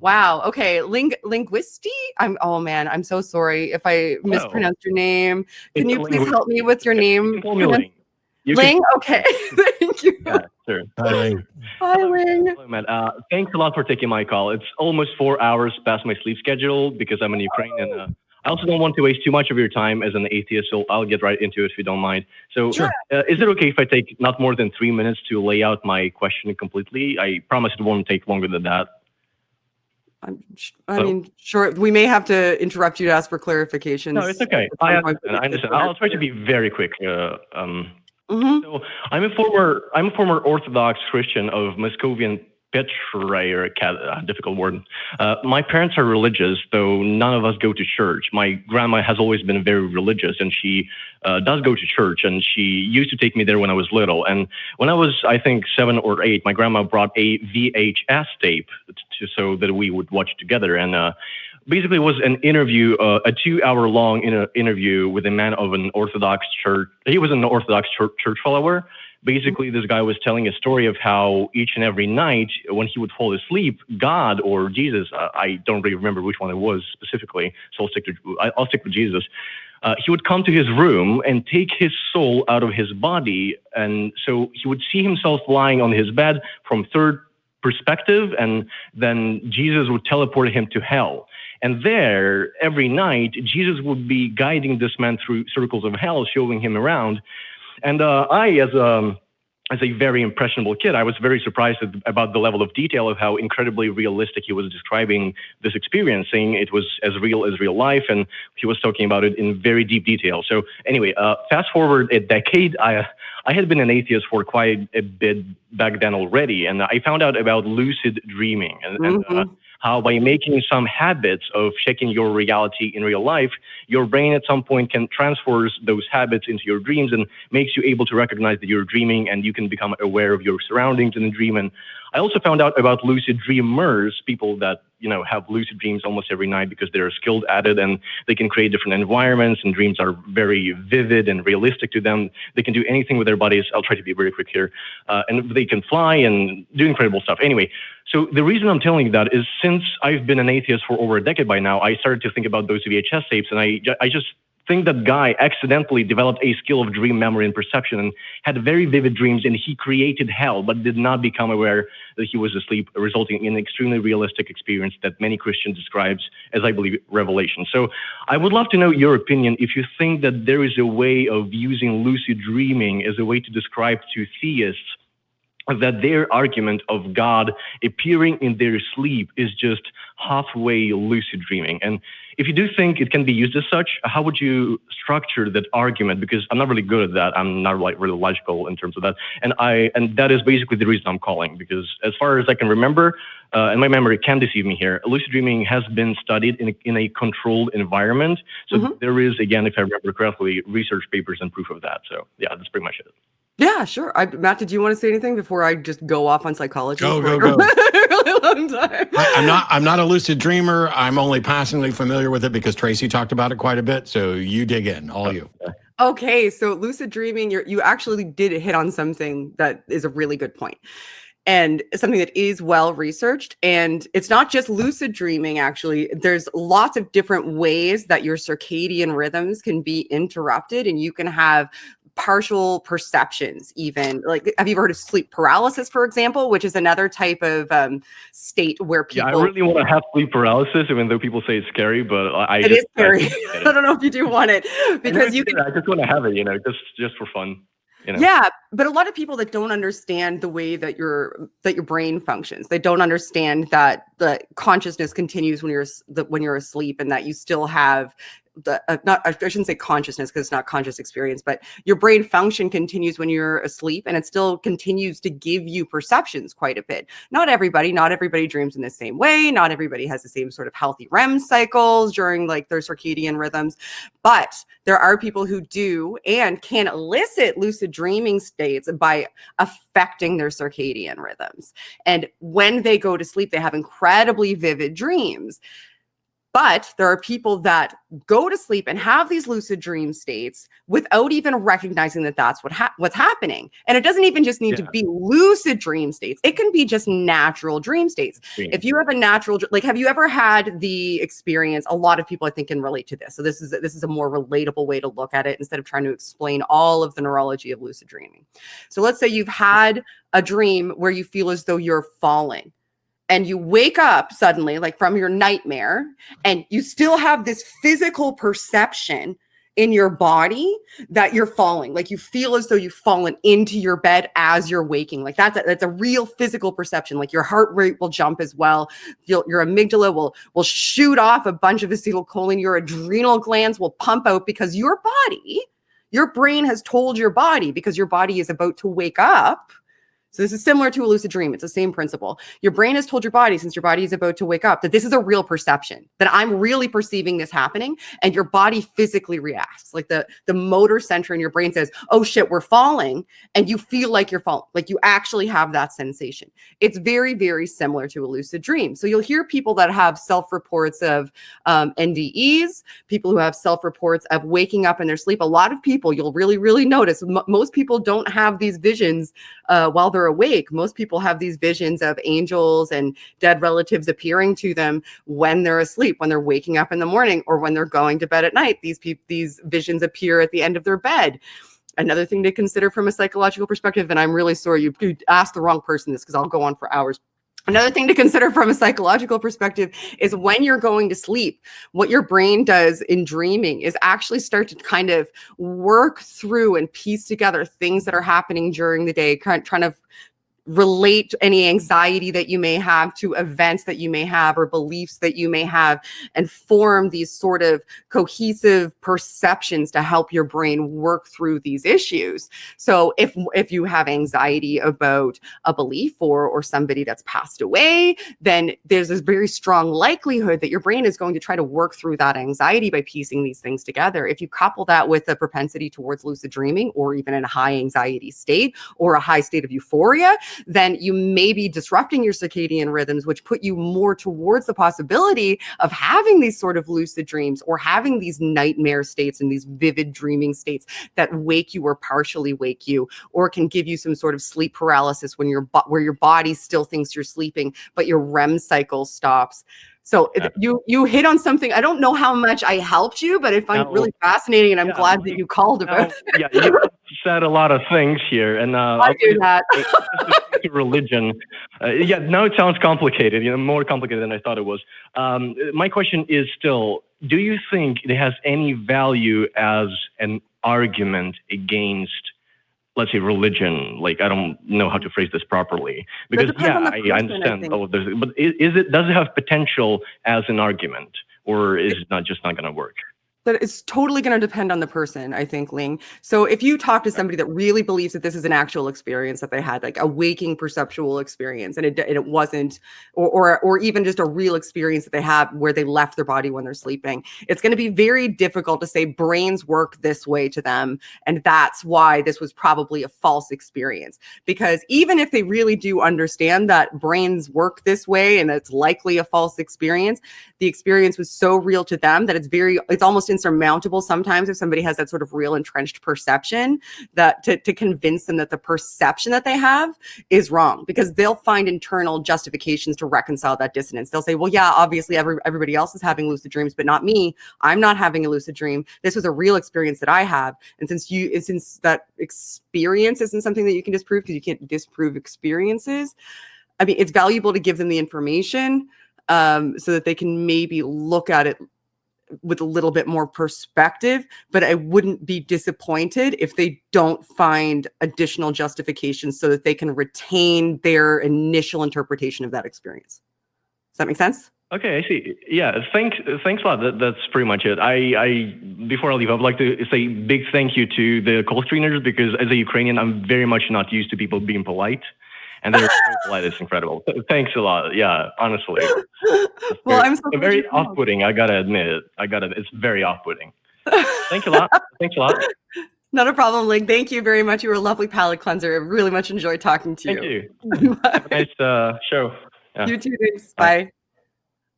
Wow. Okay. Linguisti? I'm so sorry if I mispronounced your name. Can you please help me with your name? You can call me Ling. Ling? Okay. Thank you. Yeah, sure. Hi, Ling. Hi, Ling. Hello, Matt. Thanks a lot for taking my call. It's almost 4 hours past my sleep schedule because I'm in Ukraine, and I also don't want to waste too much of your time as an atheist, so I'll get right into it if you don't mind. So, Sure. Is it okay if I take not more than 3 minutes to lay out my question completely? I promise it won't take longer than that. I mean, sure. We may have to interrupt you to ask for clarifications. No, it's okay. I understand. I'll try to be very quick. So I'm a former Orthodox Christian of Muscovian Petrarch, difficult word. My parents are religious, though none of us go to church. My grandma has always been very religious, and she does go to church, and she used to take me there when I was little. And when I was, I think, 7 or 8, my grandma brought a VHS tape so that we would watch together. And basically, it was an interview, a 2-hour-long interview with a man of an Orthodox church. He was an Orthodox church follower. Basically, this guy was telling a story of how each and every night when he would fall asleep, God or Jesus, I don't really remember which one it was specifically, so I'll stick with Jesus. He would come to his room and take his soul out of his body. And so he would see himself lying on his bed from third perspective, and then Jesus would teleport him to hell. And there, every night, Jesus would be guiding this man through circles of hell, showing him around. And I, as a very impressionable kid, I was very surprised about the level of detail of how incredibly realistic he was describing this experience, saying it was as real life, and he was talking about it in very deep detail. So anyway, fast forward a decade, I had been an atheist for quite a bit back then already, and I found out about lucid dreaming and how by making some habits of checking your reality in real life, your brain at some point can transfer those habits into your dreams and makes you able to recognize that you're dreaming, and you can become aware of your surroundings in the dream. And I also found out about lucid dreamers, people that have lucid dreams almost every night because they're skilled at it, and they can create different environments, and dreams are very vivid and realistic to them. They can do anything with their bodies. I'll try to be very quick here. And they can fly and do incredible stuff. Anyway, so the reason I'm telling you that is since I've been an atheist for over a decade by now, I started to think about those VHS tapes, and I just think that guy accidentally developed a skill of dream memory and perception and had very vivid dreams, and he created hell, but did not become aware that he was asleep, resulting in an extremely realistic experience that many Christians describes as, I believe, revelation. So I would love to know your opinion if you think that there is a way of using lucid dreaming as a way to describe to theists that their argument of God appearing in their sleep is just halfway lucid dreaming. And if you do think it can be used as such, how would you structure that argument? Because I'm not really good at that. I'm not really logical in terms of that. And that is basically the reason I'm calling, because as far as I can remember, and my memory can deceive me here, lucid dreaming has been studied in a controlled environment. So there is, again, if I remember correctly, research papers and proof of that. So yeah, that's pretty much it. Yeah, sure. Matt, did you want to say anything before I just go off on psychology? Go. Really long time. I'm not a lucid dreamer. I'm only passingly familiar with it because Tracy talked about it quite a bit. So you dig in, all you. Okay, so lucid dreaming, you actually did hit on something that is a really good point. And something that is well researched. And it's not just lucid dreaming, actually. There's lots of different ways that your circadian rhythms can be interrupted, and you can have partial perceptions even. Like, have you ever heard of sleep paralysis, for example, which is another type of state where people... Yeah, I really want to have sleep paralysis, even though people say it's scary, but It is scary. I don't know if you do want it, because I just want to have it, just for fun. Yeah, but a lot of people that don't understand the way that your brain functions, they don't understand that the consciousness continues when you're asleep, and that you still have I shouldn't say consciousness because it's not conscious experience, but your brain function continues when you're asleep, and it still continues to give you perceptions quite a bit. Not everybody dreams in the same way. Not everybody has the same sort of healthy REM cycles during like their circadian rhythms, but there are people who do and can elicit lucid dreaming states by affecting their circadian rhythms. And when they go to sleep, they have incredibly vivid dreams. But there are people that go to sleep and have these lucid dream states without even recognizing that that's what's happening. And it doesn't even just need to be lucid dream states. It can be just natural dream states. If you have a natural, like, have you ever had the experience? A lot of people, I think, can relate to this. So this is a more relatable way to look at it instead of trying to explain all of the neurology of lucid dreaming. So let's say you've had a dream where you feel as though you're falling. And you wake up suddenly, like from your nightmare, and you still have this physical perception in your body that you're falling. Like you feel as though you've fallen into your bed as you're waking. Like that's a real physical perception. Like your heart rate will jump as well. Your amygdala will shoot off a bunch of acetylcholine. Your adrenal glands will pump out because your brain has told your body, because your body is about to wake up. So this is similar to a lucid dream. It's the same principle. Your brain has told your body, since your body is about to wake up, that this is a real perception, that I'm really perceiving this happening, and your body physically reacts. Like the motor center in your brain says, oh shit, we're falling, and you feel like you're falling. Like you actually have that sensation. It's very, very similar to a lucid dream. So you'll hear people that have self-reports of NDEs, people who have self-reports of waking up in their sleep. A lot of people, you'll really, really notice, most people don't have these visions while they're awake. Most people have these visions of angels and dead relatives appearing to them when they're asleep, when they're waking up in the morning, or when they're going to bed at night. These visions appear at the end of their bed. Another thing to consider from a psychological perspective, and I'm really sorry you asked the wrong person this, because I'll go on for hours. Another thing to consider from a psychological perspective is when you're going to sleep, what your brain does in dreaming is actually start to kind of work through and piece together things that are happening during the day, trying to relate any anxiety that you may have to events that you may have or beliefs that you may have, and form these sort of cohesive perceptions to help your brain work through these issues. So if you have anxiety about a belief or somebody that's passed away, then there's this very strong likelihood that your brain is going to try to work through that anxiety by piecing these things together. If you couple that with a propensity towards lucid dreaming, or even in a high anxiety state or a high state of euphoria, then you may be disrupting your circadian rhythms, which put you more towards the possibility of having these sort of lucid dreams, or having these nightmare states and these vivid dreaming states that wake you or partially wake you, or can give you some sort of sleep paralysis when where your body still thinks you're sleeping, but your REM cycle stops. So you hit on something. I don't know how much I helped you, but I find it really fascinating, and I'm glad that you called about it. Yeah, you said a lot of things here, and I do that. Religion. Now it sounds complicated, more complicated than I thought it was. My question is still, do you think it has any value as an argument against, let's say, religion? Like, I don't know how to phrase this properly, because I understand all of this, but does it have potential as an argument, or is it just not going to work? That it's totally going to depend on the person, I think, Ling. So if you talk to somebody that really believes that this is an actual experience that they had, like a waking perceptual experience, and it wasn't, or even just a real experience that they have where they left their body when they're sleeping, it's going to be very difficult to say brains work this way to them, and that's why this was probably a false experience. Because even if they really do understand that brains work this way and it's likely a false experience, the experience was so real to them that it's almost insurmountable sometimes if somebody has that sort of real entrenched perception, that to convince them that the perception that they have is wrong, because they'll find internal justifications to reconcile that dissonance. They'll say, well, yeah, obviously everybody else is having lucid dreams, but not me. I'm not having a lucid dream. This was a real experience that I have. And since that experience isn't something that you can disprove, because you can't disprove experiences, I mean, it's valuable to give them the information so that they can maybe look at it with a little bit more perspective, but I wouldn't be disappointed if they don't find additional justifications so that they can retain their initial interpretation of that experience. Does that make sense? Okay, I see. Yeah, thanks a lot. That's pretty much it. Before I leave, I would like to say big thank you to the call screeners, because as a Ukrainian, I'm very much not used to people being polite. And they're so polite, it's incredible. Thanks a lot. Yeah, honestly. Well, I'm so very off-putting. I gotta admit it. It's very off-putting. Thanks a lot. Thanks a lot. Not a problem, Ling. Thank you very much. You were a lovely palate cleanser. I really much enjoyed talking to you. Thank you. Have a nice show. Yeah. You too. Thanks. Bye.